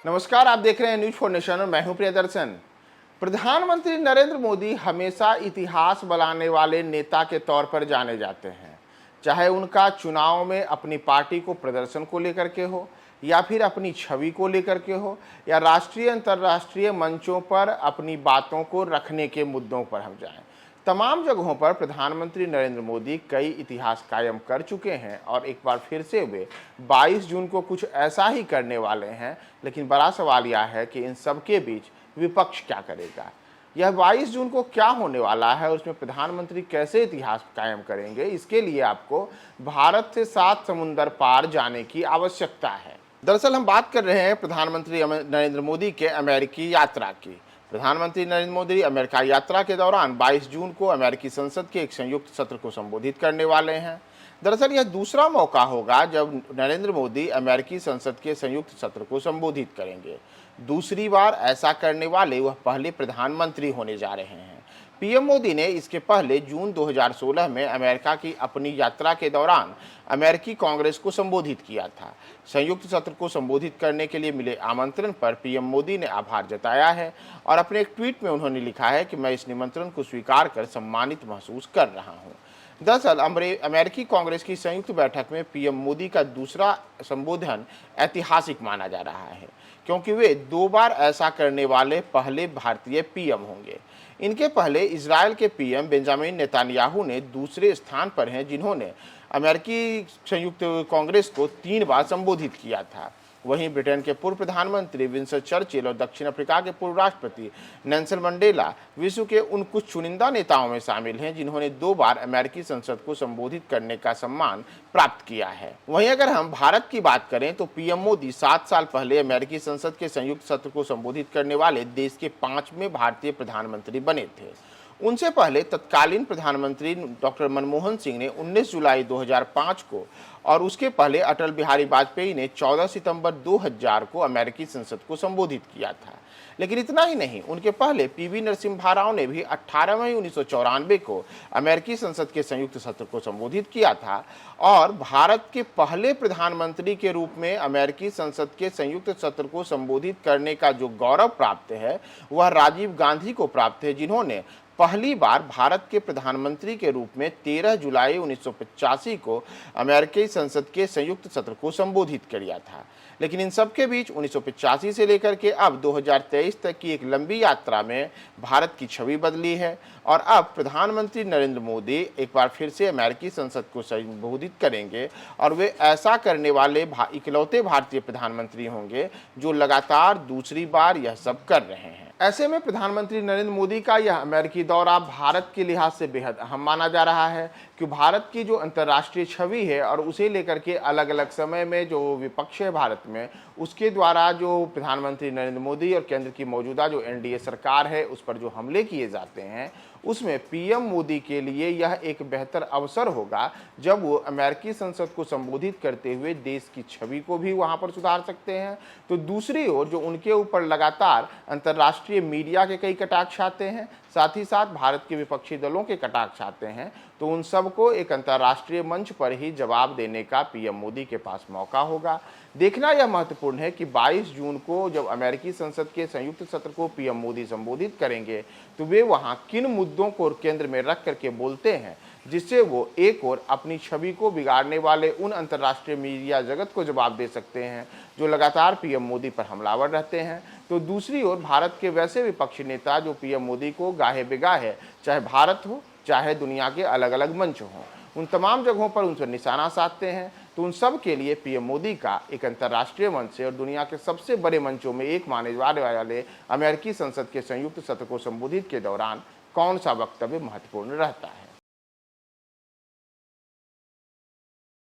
नमस्कार, आप देख रहे हैं न्यूज फॉर नेशन और मैं हूं प्रियदर्शन। प्रधानमंत्री नरेंद्र मोदी हमेशा इतिहास बनाने वाले नेता के तौर पर जाने जाते हैं। चाहे उनका चुनाव में अपनी पार्टी को प्रदर्शन को लेकर के हो, या फिर अपनी छवि को लेकर के हो, या राष्ट्रीय अंतर्राष्ट्रीय मंचों पर अपनी बातों को रखने के मुद्दों पर हम जाएं, तमाम जगहों पर प्रधानमंत्री नरेंद्र मोदी कई इतिहास कायम कर चुके हैं और एक बार फिर से वे 22 जून को कुछ ऐसा ही करने वाले हैं। लेकिन बड़ा सवाल यह है कि इन सब के बीच विपक्ष क्या करेगा। यह 22 जून को क्या होने वाला है और उसमें प्रधानमंत्री कैसे इतिहास कायम करेंगे, इसके लिए आपको भारत से 7 समुंदर पार जाने की आवश्यकता है। दरअसल हम बात कर रहे हैं प्रधानमंत्री नरेंद्र मोदी के अमेरिकी यात्रा की। प्रधानमंत्री नरेंद्र मोदी अमेरिका यात्रा के दौरान 22 जून को अमेरिकी संसद के एक संयुक्त सत्र को संबोधित करने वाले हैं। दरअसल यह दूसरा मौका होगा जब नरेंद्र मोदी अमेरिकी संसद के संयुक्त सत्र को संबोधित करेंगे। दूसरी बार ऐसा करने वाले वह पहले प्रधानमंत्री होने जा रहे हैं। पीएम मोदी ने इसके पहले जून 2016 में अमेरिका की अपनी यात्रा के दौरान अमेरिकी कांग्रेस को संबोधित किया था। संयुक्त सत्र को संबोधित करने के लिए मिले आमंत्रण पर पीएम मोदी ने आभार जताया है और अपने एक ट्वीट में उन्होंने लिखा है कि मैं इस निमंत्रण को स्वीकार कर सम्मानित महसूस कर रहा हूं। दरअसल अमेरिकी कांग्रेस की संयुक्त बैठक में पीएम मोदी का दूसरा संबोधन ऐतिहासिक माना जा रहा है, क्योंकि वे 2 बार ऐसा करने वाले पहले भारतीय पीएम होंगे। इनके पहले इजरायल के पीएम बेंजामिन नेतान्याहू ने दूसरे स्थान पर हैं, जिन्होंने अमेरिकी संयुक्त कांग्रेस को 3 बार संबोधित किया था। वहीं ब्रिटेन के पूर्व प्रधानमंत्री विंस्टन चर्चिल और दक्षिण अफ्रीका के पूर्व राष्ट्रपति नेल्सन मंडेला विश्व के उन कुछ चुनिंदा नेताओं में शामिल हैं जिन्होंने 2 बार अमेरिकी संसद को संबोधित करने का सम्मान प्राप्त किया है। वहीं अगर हम भारत की बात करें तो पीएम मोदी 7 साल पहले अमेरिकी संसद के संयुक्त सत्र को संबोधित करने वाले देश के 5वें भारतीय प्रधानमंत्री बने थे। उनसे पहले तत्कालीन प्रधानमंत्री डॉक्टर मनमोहन सिंह ने 19 जुलाई 2005 को और उसके पहले अटल बिहारी वाजपेयी ने 14 सितंबर 2000 को अमेरिकी संसद को संबोधित किया था। लेकिन इतना ही नहीं, उनके पहले पीवी नरसिम्हा राव ने भी 18 मई 1994 को अमेरिकी संसद के संयुक्त सत्र को संबोधित किया था और भारत के पहले प्रधानमंत्री के रूप में अमेरिकी संसद के संयुक्त सत्र को संबोधित करने का जो गौरव प्राप्त है वह राजीव गांधी को प्राप्त है, जिन्होंने पहली बार भारत के प्रधानमंत्री के रूप में 13 जुलाई 1985 को अमेरिकी संसद के संयुक्त सत्र को संबोधित किया था। लेकिन इन सब के बीच 1985 से लेकर के अब 2023 तक की एक लंबी यात्रा में भारत की छवि बदली है और अब प्रधानमंत्री नरेंद्र मोदी एक बार फिर से अमेरिकी संसद को संबोधित करेंगे और वे ऐसा करने वाले इकलौते भारतीय प्रधानमंत्री होंगे जो लगातार दूसरी बार यह सब कर रहे हैं। ऐसे में प्रधानमंत्री नरेंद्र मोदी का यह अमेरिकी दौरा भारत के लिहाज से बेहद अहम माना जा रहा है, कि भारत की जो अंतर्राष्ट्रीय छवि है और उसे लेकर के अलग अलग समय में जो विपक्ष है भारत में, उसके द्वारा जो प्रधानमंत्री नरेंद्र मोदी और केंद्र की मौजूदा जो एनडीए सरकार है उस पर जो हमले किए जाते हैं, उसमें पीएम मोदी के लिए यह एक बेहतर अवसर होगा जब वो अमेरिकी संसद को संबोधित करते हुए देश की छवि को भी वहां पर सुधार सकते हैं। तो दूसरी ओर जो उनके ऊपर लगातार अंतर्राष्ट्रीय मीडिया के कई कटाक्ष आते हैं, साथ ही साथ भारत के विपक्षी दलों के कटाक्ष आते हैं, तो उन सबको एक अंतर्राष्ट्रीय मंच पर ही जवाब देने का पीएम मोदी के पास मौका होगा। देखना यह महत्वपूर्ण है कि 22 जून को जब अमेरिकी संसद के संयुक्त सत्र को पीएम मोदी संबोधित करेंगे तो वे वहां किन मुद्दों को केंद्र में रख करके बोलते हैं, जिससे वो एक और अपनी छवि को बिगाड़ने वाले उन अंतर्राष्ट्रीय मीडिया जगत को जवाब दे सकते हैं जो लगातार पीएम मोदी पर हमलावर रहते हैं। तो दूसरी ओर भारत के वैसे विपक्षी नेता जो पीएम मोदी को गाहे बेगाहे, चाहे भारत हो चाहे दुनिया के अलग अलग मंच हों, उन तमाम जगहों पर उन पर निशाना साधते हैं। तो उन सब के लिए पीएम मोदी का एक अंतर्राष्ट्रीय मंच से और दुनिया के सबसे बड़े मंचों में एक माने जाने वाले अमेरिकी संसद के संयुक्त सत्र को संबोधित के दौरान कौन सा वक्तव्य महत्वपूर्ण रहता है।